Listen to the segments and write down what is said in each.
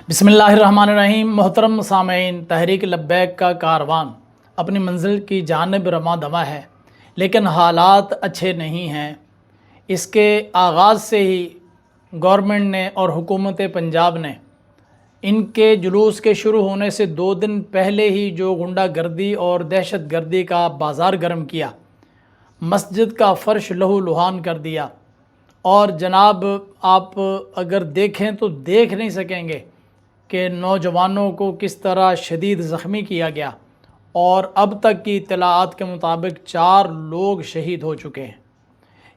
بسم اللہ الرحمن الرحیم۔ محترم سامعین، تحریک لبیک کا کاروان اپنی منزل کی جانب رواں دواں ہے، لیکن حالات اچھے نہیں ہیں۔ اس کے آغاز سے ہی گورنمنٹ نے اور حکومت پنجاب نے ان کے جلوس کے شروع ہونے سے 2 دن پہلے ہی جو غنڈہ گردی اور دہشت گردی کا بازار گرم کیا، مسجد کا فرش لہو لہان کر دیا، اور جناب آپ اگر دیکھیں تو دیکھ نہیں سکیں گے کہ نوجوانوں کو کس طرح شدید زخمی کیا گیا، اور اب تک کی اطلاعات کے مطابق 4 لوگ شہید ہو چکے ہیں۔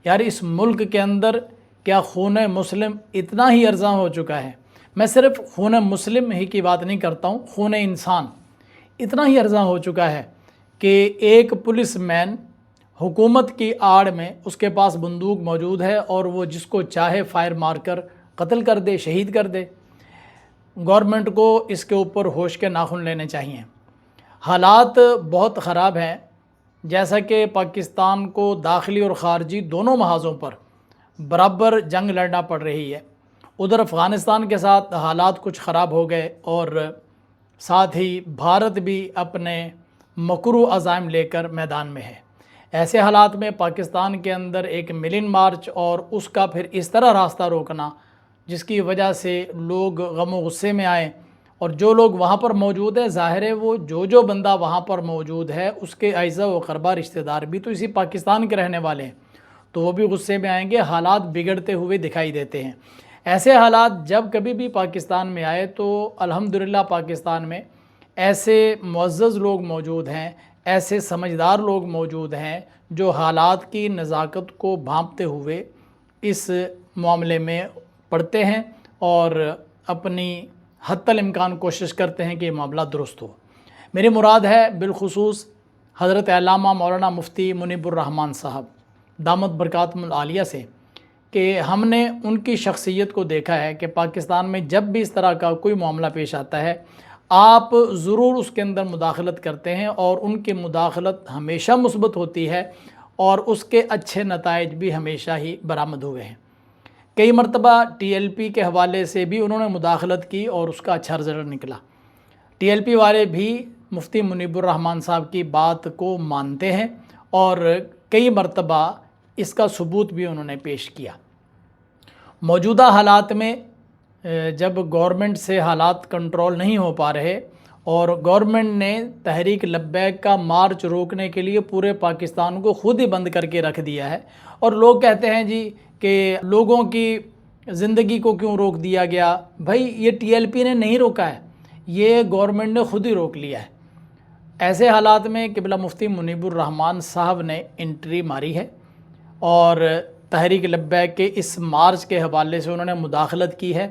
یار اس ملک کے اندر کیا خون مسلم اتنا ہی ارزاں ہو چکا ہے؟ میں صرف خون مسلم ہی کی بات نہیں کرتا ہوں، خون انسان اتنا ہی ارزاں ہو چکا ہے کہ ایک پولیس مین حکومت کی آڑ میں اس کے پاس بندوق موجود ہے اور وہ جس کو چاہے فائر مار کر قتل کر دے، شہید کر دے۔ گورنمنٹ کو اس کے اوپر ہوش کے ناخن لینے چاہیے۔ حالات بہت خراب ہیں، جیسا کہ پاکستان کو داخلی اور خارجی دونوں محاذوں پر برابر جنگ لڑنا پڑ رہی ہے۔ ادھر افغانستان کے ساتھ حالات کچھ خراب ہو گئے، اور ساتھ ہی بھارت بھی اپنے مکرو عزائم لے کر میدان میں ہے۔ ایسے حالات میں پاکستان کے اندر ایک ملن مارچ اور اس کا پھر اس طرح راستہ روکنا، جس کی وجہ سے لوگ غم و غصے میں آئیں، اور جو لوگ وہاں پر موجود ہیں، ظاہر ہے وہ جو بندہ وہاں پر موجود ہے اس کے اعزا و اقربا رشتہ دار بھی تو اسی پاکستان کے رہنے والے ہیں، تو وہ بھی غصے میں آئیں گے۔ حالات بگڑتے ہوئے دکھائی دیتے ہیں۔ ایسے حالات جب کبھی بھی پاکستان میں آئے تو الحمدللہ پاکستان میں ایسے معزز لوگ موجود ہیں، ایسے سمجھدار لوگ موجود ہیں جو حالات کی نزاکت کو بھانپتے ہوئے اس معاملے میں پڑھتے ہیں اور اپنی حتی الامکان کوشش کرتے ہیں کہ یہ معاملہ درست ہو۔ میری مراد ہے بالخصوص حضرت علامہ مولانا مفتی منیب الرحمن صاحب دامت برکاتہم العالیہ سے، کہ ہم نے ان کی شخصیت کو دیکھا ہے کہ پاکستان میں جب بھی اس طرح کا کوئی معاملہ پیش آتا ہے، آپ ضرور اس کے اندر مداخلت کرتے ہیں، اور ان کی مداخلت ہمیشہ مثبت ہوتی ہے، اور اس کے اچھے نتائج بھی ہمیشہ ہی برآمد ہوئے ہیں۔ کئی مرتبہ ٹی ایل پی کے حوالے سے بھی انہوں نے مداخلت کی اور اس کا اچھا رزلٹ نکلا۔ ٹی ایل پی والے بھی مفتی منیب الرحمن صاحب کی بات کو مانتے ہیں، اور کئی مرتبہ اس کا ثبوت بھی انہوں نے پیش کیا۔ موجودہ حالات میں جب گورنمنٹ سے حالات کنٹرول نہیں ہو پا رہے، اور گورنمنٹ نے تحریک لبیک کا مارچ روکنے کے لیے پورے پاکستان کو خود ہی بند کر کے رکھ دیا ہے، اور لوگ کہتے ہیں جی کہ لوگوں کی زندگی کو کیوں روک دیا گیا؟ بھائی یہ ٹی ایل پی نے نہیں روکا ہے، یہ گورنمنٹ نے خود ہی روک لیا ہے۔ ایسے حالات میں قبلہ مفتی منیب الرحمن صاحب نے انٹری ماری ہے، اور تحریک لبیک کے اس مارچ کے حوالے سے انہوں نے مداخلت کی ہے۔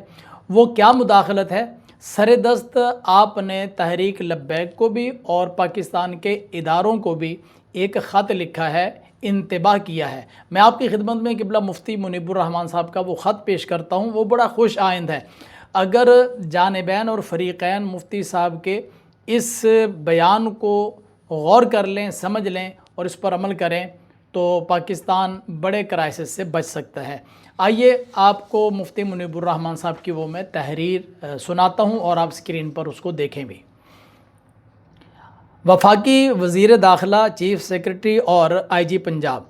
وہ کیا مداخلت ہے؟ سر دست آپ نے تحریک لبیک کو بھی اور پاکستان کے اداروں کو بھی ایک خط لکھا ہے، انتباہ کیا ہے۔ میں آپ کی خدمت میں قبلہ مفتی منیب الرحمن صاحب کا وہ خط پیش کرتا ہوں، وہ بڑا خوش آئند ہے۔ اگر جانبین اور فریقین مفتی صاحب کے اس بیان کو غور کر لیں، سمجھ لیں اور اس پر عمل کریں تو پاکستان بڑے کرائسس سے بچ سکتا ہے۔ آئیے آپ کو مفتی منیب الرحمن صاحب کی وہ میں تحریر سناتا ہوں، اور آپ اسکرین پر اس کو دیکھیں بھی۔ وفاقی وزیر داخلہ، چیف سیکرٹری اور آئی جی پنجاب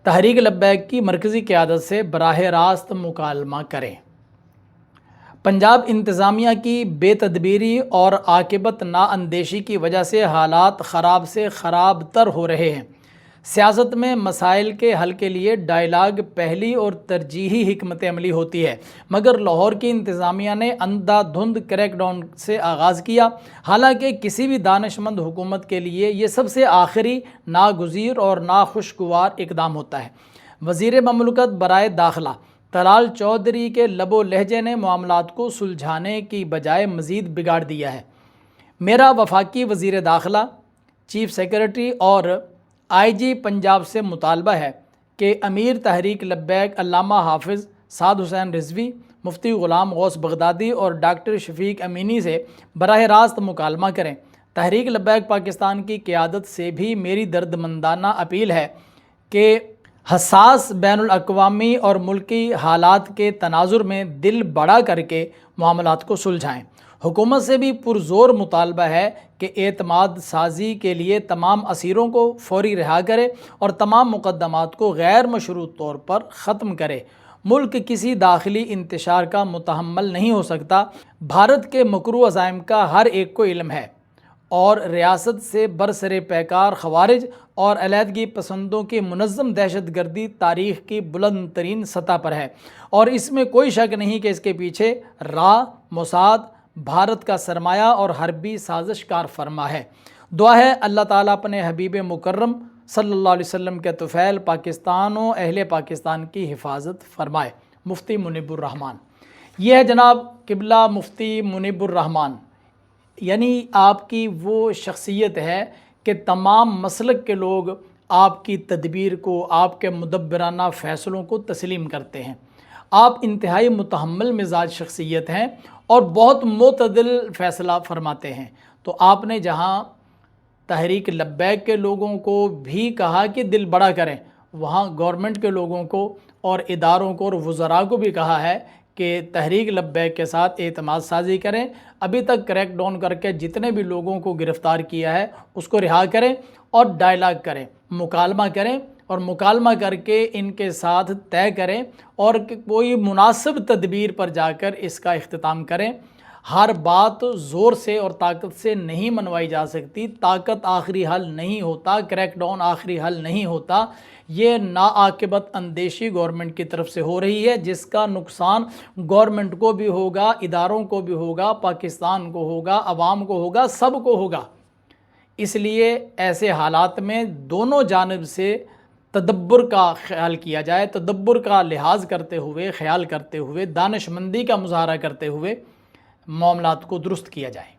تحریک لبیک کی مرکزی قیادت سے براہ راست مکالمہ کریں۔ پنجاب انتظامیہ کی بے تدبیری اور عاقبت نااندیشی کی وجہ سے حالات خراب سے خراب تر ہو رہے ہیں۔ سیاست میں مسائل کے حل کے لیے ڈائیلاگ پہلی اور ترجیحی حکمت عملی ہوتی ہے، مگر لاہور کی انتظامیہ نے اندھا دھند کریک ڈاؤن سے آغاز کیا، حالانکہ کسی بھی دانش مند حکومت کے لیے یہ سب سے آخری، ناگزیر اور ناخوشگوار اقدام ہوتا ہے۔ وزیر مملکت برائے داخلہ طلال چودھری کے لب و لہجے نے معاملات کو سلجھانے کی بجائے مزید بگاڑ دیا ہے۔ میرا وفاقی وزیر داخلہ، چیف سیکرٹری اور آئی جی پنجاب سے مطالبہ ہے کہ امیر تحریک لبیک علامہ حافظ سعد حسین رضوی، مفتی غلام غوث بغدادی اور ڈاکٹر شفیق امینی سے براہ راست مکالمہ کریں۔ تحریک لبیک پاکستان کی قیادت سے بھی میری دردمندانہ اپیل ہے کہ حساس بین الاقوامی اور ملکی حالات کے تناظر میں دل بڑا کر کے معاملات کو سلجھائیں۔ حکومت سے بھی پرزور مطالبہ ہے کہ اعتماد سازی کے لیے تمام اسیروں کو فوری رہا کرے اور تمام مقدمات کو غیر مشروط طور پر ختم کرے۔ ملک کسی داخلی انتشار کا متحمل نہیں ہو سکتا۔ بھارت کے مکروہ عزائم کا ہر ایک کو علم ہے اور ریاست سے برسر پیکار خوارج اور علیحدگی پسندوں کی منظم دہشت گردی تاریخ کی بلند ترین سطح پر ہے، اور اس میں کوئی شک نہیں کہ اس کے پیچھے را، موساد، بھارت کا سرمایہ اور حربی سازش کار فرما ہے۔ دعا ہے اللہ تعالیٰ اپنے حبیب مکرم صلی اللہ علیہ وسلم کے طفیل پاکستان و اہل پاکستان کی حفاظت فرمائے۔ مفتی منیب الرحمان، یہ ہے جناب قبلہ مفتی منیب الرحمان، یعنی آپ کی وہ شخصیت ہے کہ تمام مسلک کے لوگ آپ کی تدبیر کو، آپ کے مدبرانہ فیصلوں کو تسلیم کرتے ہیں۔ آپ انتہائی متحمل مزاج شخصیت ہیں اور بہت معتدل فیصلہ فرماتے ہیں۔ تو آپ نے جہاں تحریک لبیک کے لوگوں کو بھی کہا کہ دل بڑا کریں، وہاں گورنمنٹ کے لوگوں کو اور اداروں کو اور وزراء کو بھی کہا ہے کہ تحریک لبیک کے ساتھ اعتماد سازی کریں۔ ابھی تک کریک ڈاؤن کر کے جتنے بھی لوگوں کو گرفتار کیا ہے اس کو رہا کریں اور ڈائلاگ کریں، مکالمہ کریں، اور مکالمہ کر کے ان کے ساتھ طے کریں اور کوئی مناسب تدبیر پر جا کر اس کا اختتام کریں۔ ہر بات زور سے اور طاقت سے نہیں منوائی جا سکتی۔ طاقت آخری حل نہیں ہوتا، کریک ڈاؤن آخری حل نہیں ہوتا۔ یہ ناعاقبت اندیشی گورنمنٹ کی طرف سے ہو رہی ہے، جس کا نقصان گورنمنٹ کو بھی ہوگا، اداروں کو بھی ہوگا، پاکستان کو ہوگا، عوام کو ہوگا، سب کو ہوگا۔ اس لیے ایسے حالات میں دونوں جانب سے تدبر کا خیال کیا جائے، تدبر کا لحاظ کرتے ہوئے، خیال کرتے ہوئے، دانش مندی کا مظاہرہ کرتے ہوئے معاملات کو درست کیا جائے۔